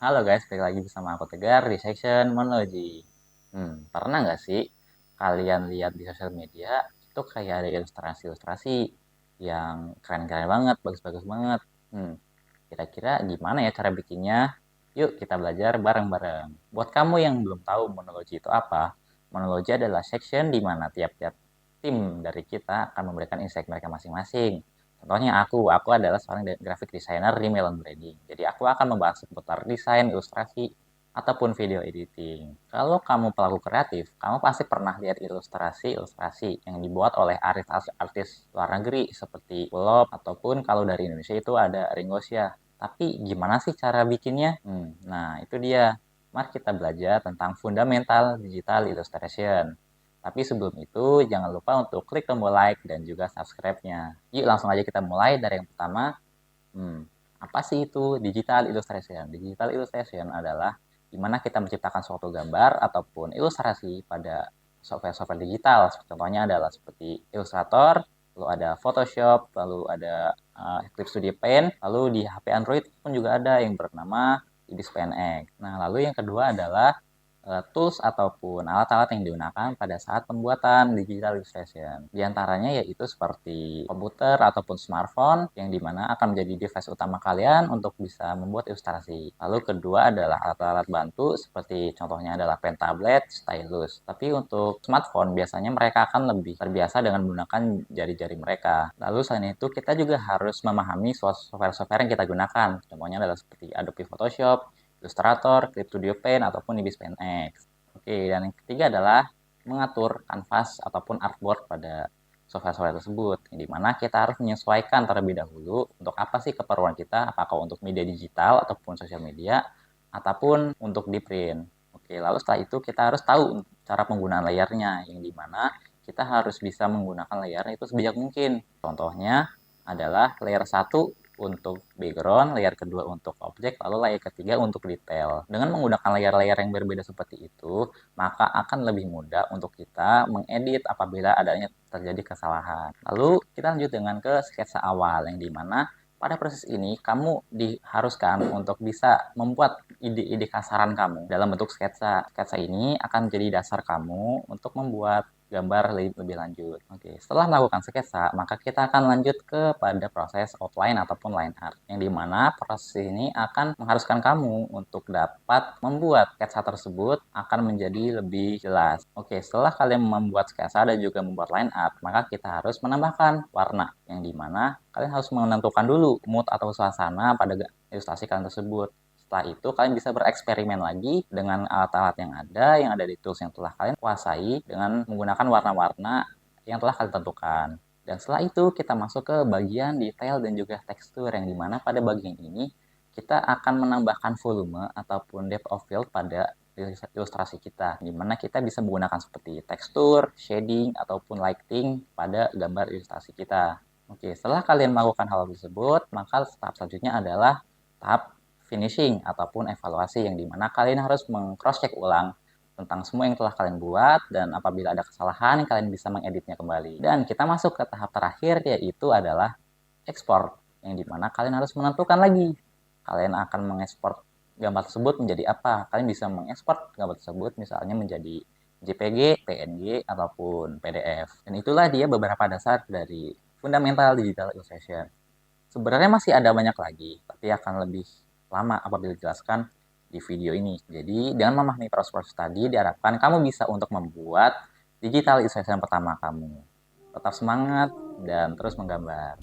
Halo guys, balik lagi bersama aku Tegar di section Monologi. Pernah nggak sih kalian lihat di sosial media itu kayak ada ilustrasi-ilustrasi yang keren-keren banget, bagus-bagus banget. Hmm, Kira-kira gimana ya cara bikinnya? Yuk kita belajar bareng-bareng. Buat kamu yang belum tahu monologi itu apa, monologi adalah section di mana tiap-tiap tim dari kita akan memberikan insight mereka masing-masing. Contohnya aku adalah seorang graphic designer di Melon Branding. Jadi aku akan membahas seputar desain, ilustrasi, ataupun video editing. Kalau kamu pelaku kreatif, kamu pasti pernah lihat ilustrasi-ilustrasi yang dibuat oleh artis luar negeri seperti Bulog ataupun kalau dari Indonesia itu ada Ringo Syah. Tapi gimana sih cara bikinnya? Nah, itu dia. Mari kita belajar tentang fundamental digital illustration. Tapi sebelum itu, jangan lupa untuk klik tombol like dan juga subscribe-nya. Yuk langsung aja kita mulai dari yang pertama. Hmm, Apa sih itu digital illustration? Digital illustration adalah di mana kita menciptakan suatu gambar ataupun ilustrasi pada software-software digital. Contohnya adalah seperti Illustrator, lalu ada Photoshop, lalu ada Eclipse Studio Paint, lalu di HP Android pun juga ada yang bernama Ibis PNX. Nah, lalu yang kedua adalah tools ataupun alat-alat yang digunakan pada saat pembuatan digital illustration. Di antaranya yaitu seperti komputer ataupun smartphone yang dimana akan menjadi device utama kalian untuk bisa membuat ilustrasi. Lalu kedua adalah alat-alat bantu seperti contohnya adalah pen tablet, stylus. Tapi untuk smartphone biasanya mereka akan lebih terbiasa dengan menggunakan jari-jari mereka. Lalu selain itu kita juga harus memahami software-software yang kita gunakan. Contohnya adalah seperti Adobe Photoshop, Illustrator, Clip Studio Paint, ataupun Ibis Pen X. Oke, dan yang ketiga adalah mengatur kanvas ataupun artboard pada software-software tersebut, di mana kita harus menyesuaikan terlebih dahulu untuk apa sih keperluan kita, apakah untuk media digital ataupun sosial media, ataupun untuk di print. Oke, lalu setelah itu kita harus tahu cara penggunaan layarnya, yang dimana kita harus bisa menggunakan layarnya itu sebijak mungkin. Contohnya adalah layer 1 untuk background, layer kedua untuk objek, lalu layer ketiga untuk detail. Dengan menggunakan layar-layar yang berbeda seperti itu, maka akan lebih mudah untuk kita mengedit apabila adanya terjadi kesalahan. Lalu kita lanjut dengan ke sketsa awal, yang dimana pada proses ini kamu diharuskan untuk bisa membuat ide-ide kasaran kamu dalam bentuk sketsa. Sketsa ini akan menjadi dasar kamu untuk membuat gambar lebih lanjut. Oke, setelah melakukan sketsa, maka kita akan lanjut kepada proses outline ataupun line art, yang dimana proses ini akan mengharuskan kamu untuk dapat membuat sketsa tersebut akan menjadi lebih jelas. Oke, setelah kalian membuat sketsa dan juga membuat line art, maka kita harus menambahkan warna, yang dimana kalian harus menentukan dulu mood atau suasana pada ilustrasi kalian tersebut. Setelah itu kalian bisa bereksperimen lagi dengan alat-alat yang ada di tools yang telah kalian kuasai dengan menggunakan warna-warna yang telah kalian tentukan. Dan setelah itu kita masuk ke bagian detail dan juga tekstur, yang dimana pada bagian ini kita akan menambahkan volume ataupun depth of field pada ilustrasi kita, dimana kita bisa menggunakan seperti tekstur, shading, ataupun lighting pada gambar ilustrasi kita. Oke, setelah kalian melakukan hal tersebut, maka tahap selanjutnya adalah tahap finishing ataupun evaluasi, yang dimana kalian harus meng-cross-check ulang tentang semua yang telah kalian buat, dan apabila ada kesalahan kalian bisa mengeditnya kembali. Dan kita masuk ke tahap terakhir, yaitu adalah ekspor, yang dimana kalian harus menentukan lagi kalian akan mengekspor gambar tersebut menjadi apa. Kalian bisa mengekspor gambar tersebut misalnya menjadi JPG, PNG, ataupun PDF. Dan itulah dia beberapa dasar dari fundamental digital illustration. Sebenarnya masih ada banyak lagi, tapi akan lebih lama apabila dijelaskan di video ini. Jadi, dengan memahami proses-proses tadi, diharapkan kamu bisa untuk membuat digital illustration pertama kamu. Tetap semangat dan terus menggambar.